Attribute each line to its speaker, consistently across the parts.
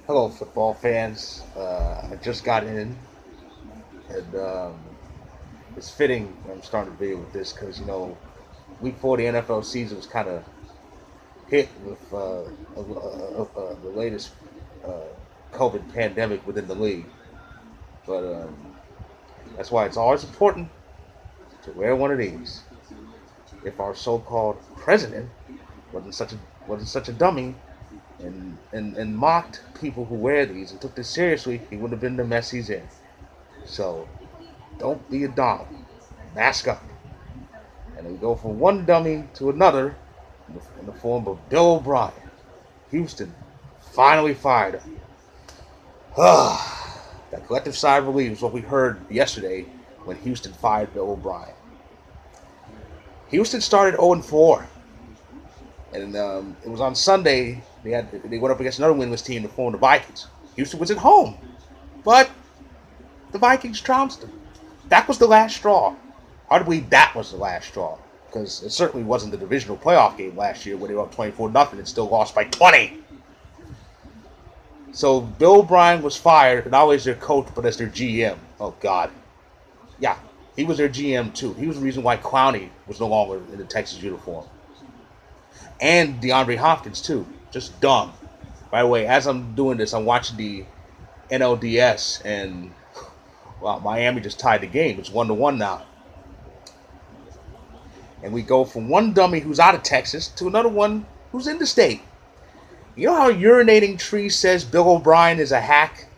Speaker 1: Hello, football fans. I just got in, and it's fitting I'm starting the video with this because week 4 of the NFL season was kind of hit with the latest uh, COVID pandemic within the league. But that's why it's always important to wear one of these. If our so-called president wasn't such a wasn't such a dummy and mocked people who wear these and took this seriously, he would have been the mess he's in. So don't be a Donald. Mask up. And we go from one dummy to another in the form of Bill O'Brien. Houston finally fired him. That collective sigh of relief is what we heard yesterday when Houston fired Bill O'Brien. Houston started 0-4, and it was on Sunday. They went up against another winless team, the form of the Vikings. Houston was at home, but the Vikings trounced them. That was the last straw. Hard to believe that was the last straw, because it certainly wasn't the divisional playoff game last year where they were up 24-0 and still lost by 20. So Bill O'Brien was fired, not only as their coach, but as their GM. Oh, God. Yeah, he was their GM, too. He was the reason why Clowney was no longer in the Texas uniform. And DeAndre Hopkins, too. Just dumb. By the way, as I'm doing this, I'm watching the NLDS, and, well, Miami just tied the game. It's 1-1 now. And we go from one dummy who's out of Texas to another one who's in the state. You know how Urinating Tree says Bill O'Brien is a hack?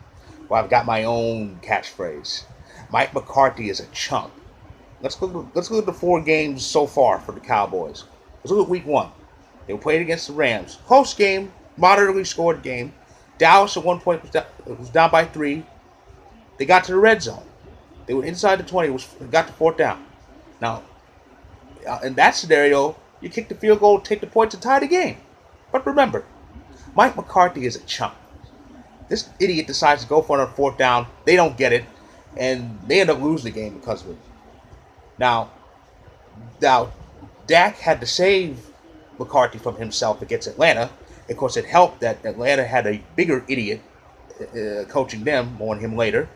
Speaker 1: Well, I've got my own catchphrase. Mike McCarthy is a chump. Let's look at the 4 games so far for the Cowboys. Let's look at week 1. They were played against the Rams. Close game, moderately scored game. Dallas at one point was down by 3. They got to the red zone. They were inside the 20, got the 4th down. Now, in that scenario, you kick the field goal, take the points, and tie the game. But remember, Mike McCarthy is a chump. This idiot decides to go for it on 4th down. They don't get it, and they end up losing the game because of it. Now, Dak had to save McCarthy from himself against Atlanta. Of course, it helped that Atlanta had a bigger idiot coaching them. More on him later.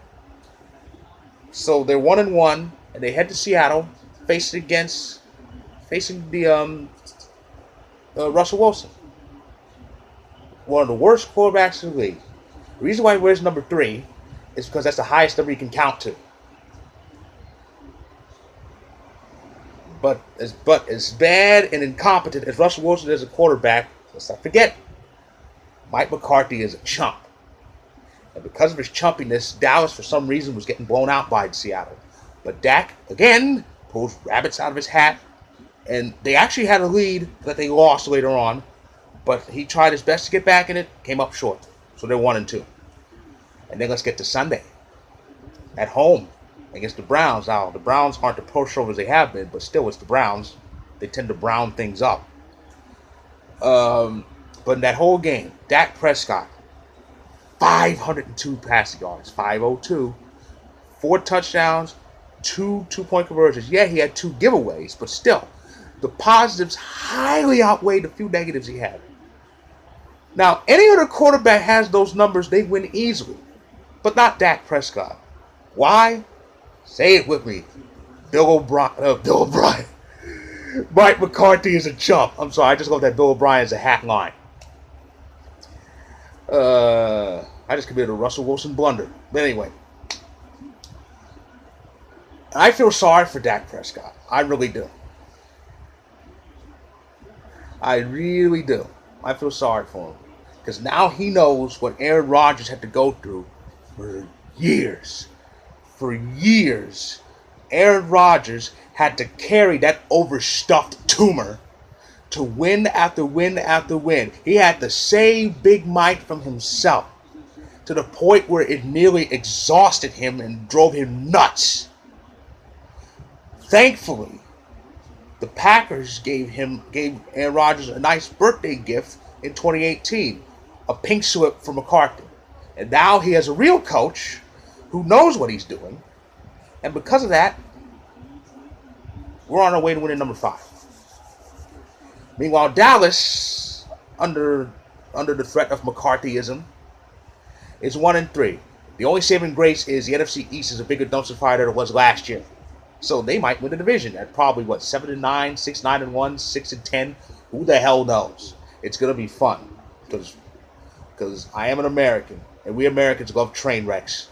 Speaker 1: So they're 1-1, and they head to Seattle, facing the Russell Wilson, one of the worst quarterbacks in the league. The reason why he wears number 3 is because that's the highest number you can count to. But as bad and incompetent as Russell Wilson is a quarterback, let's not forget, Mike McCarthy is a chump. And because of his chumpiness, Dallas, for some reason, was getting blown out by Seattle. But Dak, again, pulls rabbits out of his hat. And they actually had a lead that they lost later on. But he tried his best to get back in it, came up short. So they're 1-2. And then let's get to Sunday. At home against the Browns. Now, the Browns aren't the pushovers they have been, but still, it's the Browns. They tend to brown things up. But in that whole game, Dak Prescott, 502 passing yards, 502, 4 touchdowns, 2 two-point conversions. Yeah, he had 2 giveaways, but still, the positives highly outweigh the few negatives he had. Now, any other quarterback has those numbers, they win easily, but not Dak Prescott. Why? Say it with me. Bill O'Brien. Mike McCarthy is a chump. I'm sorry, I just love that Bill O'Brien is a hack line. I just committed a Russell Wilson blunder. But anyway, I feel sorry for Dak Prescott. I really do. I really do. I feel sorry for him. Because now he knows what Aaron Rodgers had to go through for years. For years, Aaron Rodgers had to carry that overstuffed tumor to win after win after win. He had to save Big Mike from himself to the point where it nearly exhausted him and drove him nuts. Thankfully, the Packers gave Aaron Rodgers a nice birthday gift in 2018, a pink slip for McCarthy. And now he has a real coach who knows what he's doing. And because of that, we're on our way to winning number 5. Meanwhile, Dallas, under the threat of McCarthyism, It's 1-3. The only saving grace is the NFC East is a bigger dumpster fire than it was last year. So they might win the division at probably 7-9, 6-9-1, 6-10. Who the hell knows? It's gonna be fun because I am an American and we Americans love train wrecks.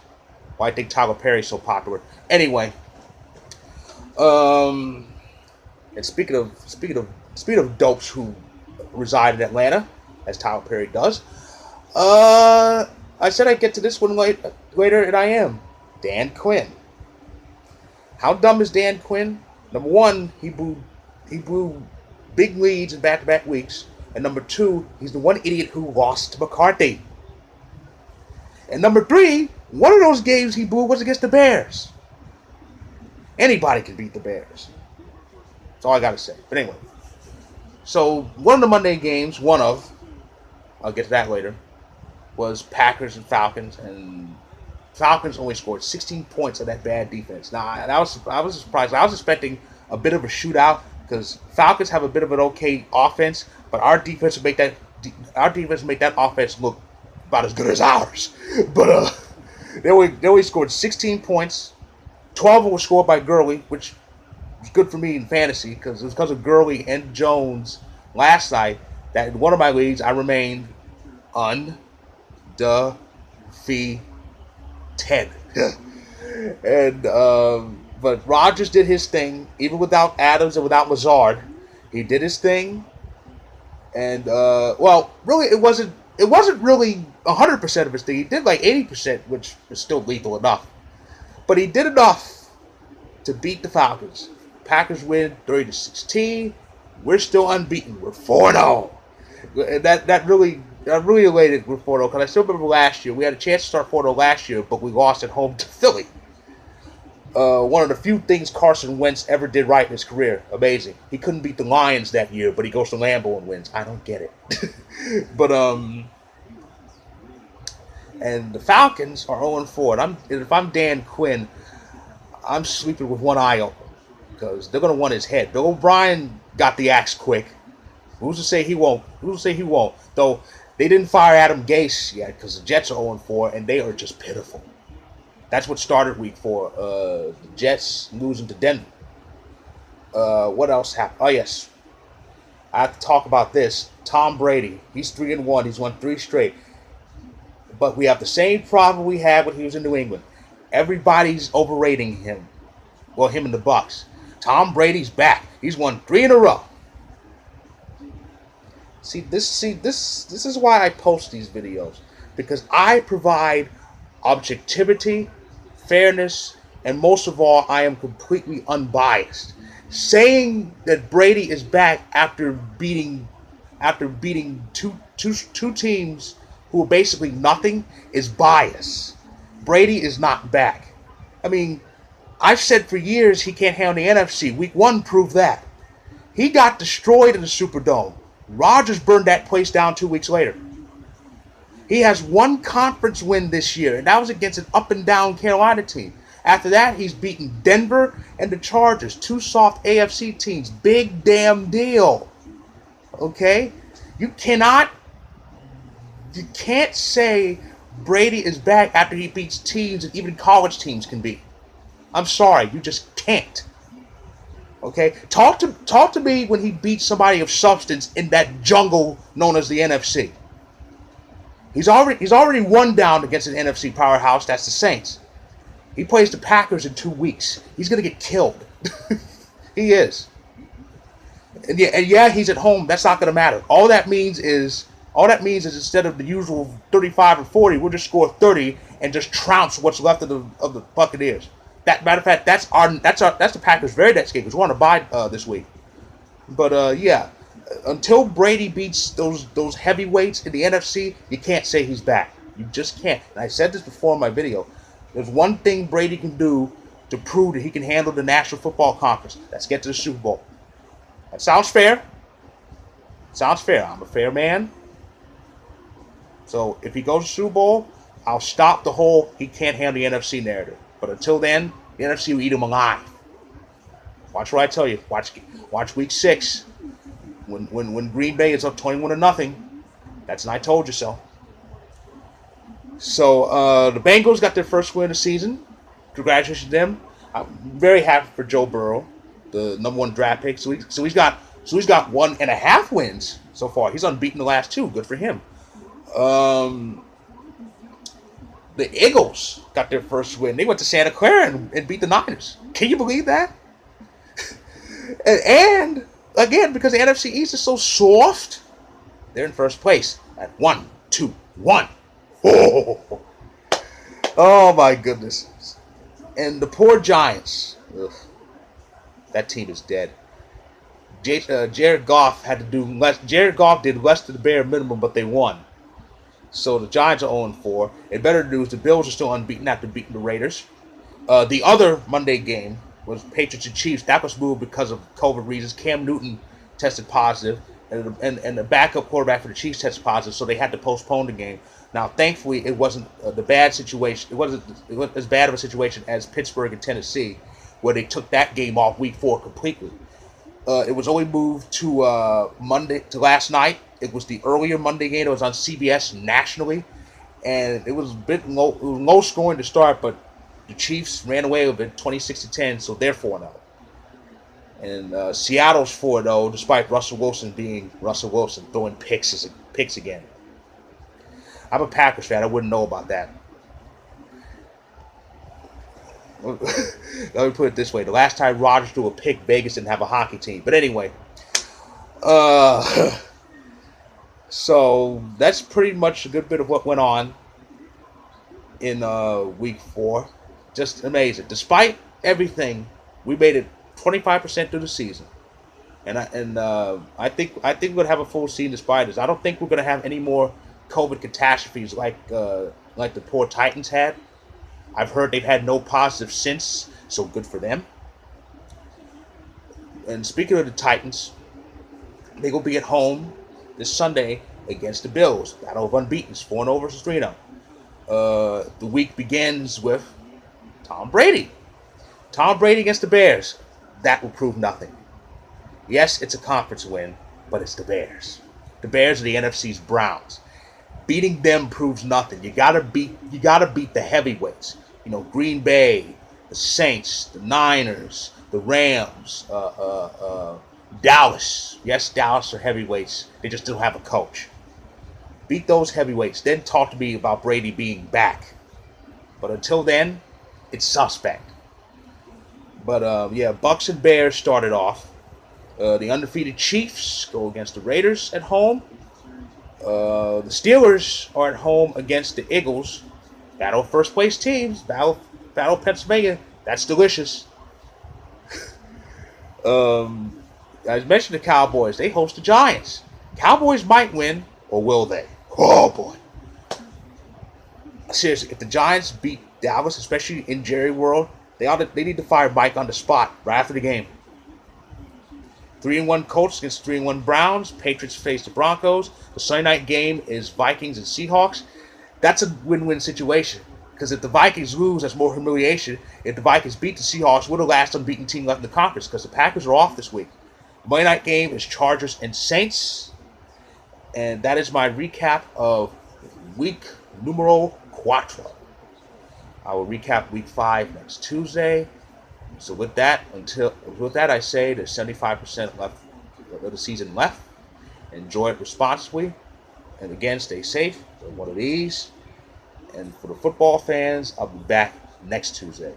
Speaker 1: Why I think Tyler Perry's so popular. Anyway, and speaking of dopes who reside in Atlanta, as Tyler Perry does, I said I'd get to this one later, and I am. Dan Quinn. How dumb is Dan Quinn? Number one, he blew big leads in back-to-back weeks. And number two, he's the one idiot who lost to McCarthy. And number three, one of those games he blew was against the Bears. Anybody can beat the Bears. That's all I got to say. But anyway. So, one of the Monday games, I'll get to that later, was Packers and Falcons. And Falcons only scored 16 points on that bad defense. Now, I was surprised. I was expecting a bit of a shootout because Falcons have a bit of an okay offense, but our defense will make that offense look about as good as ours. But they only scored 16 points. 12 were scored by Gurley, which was good for me in fantasy because it was because of Gurley and Jones last night that in one of my leagues I remained undefeated. And but Rodgers did his thing, even without Adams and without Lazard. He did his thing, and really it wasn't really 100% of his thing. He did like 80%, which is still lethal enough. But he did enough to beat the Falcons. Packers win 30-16. We're still unbeaten. We're 4-0. And that really elated with 4-0 because I still remember last year we had a chance to start 4-0 last year, but we lost at home to Philly. One of the few things Carson Wentz ever did right in his career. Amazing. He couldn't beat the Lions that year, but he goes to Lambeau and wins. I don't get it. But and the Falcons are 0-4. And if I'm Dan Quinn, I'm sleeping with one eye open because they're going to want his head. Bill O'Brien got the axe quick. Who's to say he won't? Though they didn't fire Adam Gase yet because the Jets are 0-4 and they are just pitiful. That's what started week 4. The Jets losing to Denver. What else happened? Oh, yes. I have to talk about this. Tom Brady. He's 3-1. He's won 3 straight. But we have the same problem we had when he was in New England. Everybody's overrating him. Well, him and the Bucs. Tom Brady's back. He's won 3 in a row. This is why I post these videos. Because I provide objectivity, fairness, and most of all, I am completely unbiased. Saying that Brady is back after beating two teams who are basically nothing is bias. Brady is not back. I mean, I've said for years he can't handle the NFC. Week 1 proved that. He got destroyed in the Superdome. Rodgers burned that place down 2 weeks later. He has one conference win this year, and that was against an up-and-down Carolina team. After that, he's beaten Denver and the Chargers, 2 soft AFC teams. Big damn deal. Okay? You can't say Brady is back after he beats teams that even college teams can beat. I'm sorry, you just can't. Okay? Talk to me when he beats somebody of substance in that jungle known as the NFC. He's already won down against an NFC powerhouse. That's the Saints. He plays the Packers in 2 weeks. He's gonna get killed. He is. And yeah, he's at home. That's not gonna matter. All that means is instead of the usual 35 or 40, we'll just score 30 and just trounce what's left of the Buccaneers. Matter of fact, that's the Packers' very next game because we're on a bye this week. But yeah. Until Brady beats those heavyweights in the NFC, you can't say he's back. You just can't. And I said this before in my video. There's one thing Brady can do to prove that he can handle the National Football Conference. Let's get to the Super Bowl. That sounds fair. Sounds fair. I'm a fair man. So if he goes to Super Bowl, I'll stop the whole he can't handle the NFC narrative. But until then, the NFC will eat him alive. Watch what I tell you. Watch week 6. When Green Bay is up 21-0, that's an I told you so. So the Bengals got their first win of the season. Congratulations to them. I'm very happy for Joe Burrow, the #1 draft pick. So he's got 1.5 wins so far. He's unbeaten the last two. Good for him. Um, the Eagles got their first win. They went to Santa Clara and beat the Niners. Can you believe that? And again, because the NFC East is so soft, they're in first place at 1-2-1. Oh, oh my goodness. And the poor Giants. Ugh, that team is dead. Jared Goff had to do less. Jared Goff did less than the bare minimum, but they won. So the Giants are 0-4. And better news, the Bills are still unbeaten after beating the Raiders. The other Monday game was Patriots and Chiefs. That was moved because of COVID reasons. Cam Newton tested positive, and the backup quarterback for the Chiefs tested positive, so they had to postpone the game. Now, thankfully, it wasn't the bad situation. It wasn't as bad of a situation as Pittsburgh and Tennessee, where they took that game off Week 4 completely. It was only moved to Monday to last night. It was the earlier Monday game. It was on CBS nationally, and it was a bit low. It was low scoring to start, but the Chiefs ran away with it 26-10, so they're 4-0. And Seattle's 4-0, despite Russell Wilson being Russell Wilson, throwing picks again. I'm a Packers fan. I wouldn't know about that. Let me put it this way. The last time Rodgers threw a pick, Vegas didn't have a hockey team. But anyway. So that's pretty much a good bit of what went on in Week 4. Just amazing. Despite everything, we made it 25% through the season. And I think we're gonna have a full season despite this. I don't think we're gonna have any more COVID catastrophes like the poor Titans had. I've heard they've had no positive since, so good for them. And speaking of the Titans, they will be at home this Sunday against the Bills. Battle of unbeatens, 4-0 versus 3-0. The week begins with Tom Brady. Tom Brady against the Bears. That will prove nothing. Yes, it's a conference win, but it's the Bears. The Bears are the NFC's Browns. Beating them proves nothing. You gotta beat the heavyweights. You know, Green Bay, the Saints, the Niners, the Rams, Dallas. Yes, Dallas are heavyweights. They just don't have a coach. Beat those heavyweights. Then talk to me about Brady being back. But until then, it's suspect. But yeah, Bucks and Bears started off. The undefeated Chiefs go against the Raiders at home. The Steelers are at home against the Eagles. Battle first place teams. Battle Pennsylvania. That's delicious. I mentioned the Cowboys. They host the Giants. Cowboys might win, or will they? Oh boy. Seriously, if the Giants beat Dallas, especially in Jerry World, they need to fire Mike on the spot right after the game. 3-1 Colts against 3-1 Browns. Patriots face the Broncos. The Sunday night game is Vikings and Seahawks. That's a win-win situation. Because if the Vikings lose, that's more humiliation. If the Vikings beat the Seahawks, we're the last unbeaten team left in the conference because the Packers are off this week. The Monday night game is Chargers and Saints. And that is my recap of week numero cuatro. I will recap week 5 next Tuesday. So with that, I say there's 75% left of the season left. Enjoy it responsibly. And again, stay safe. One of these. And for the football fans, I'll be back next Tuesday.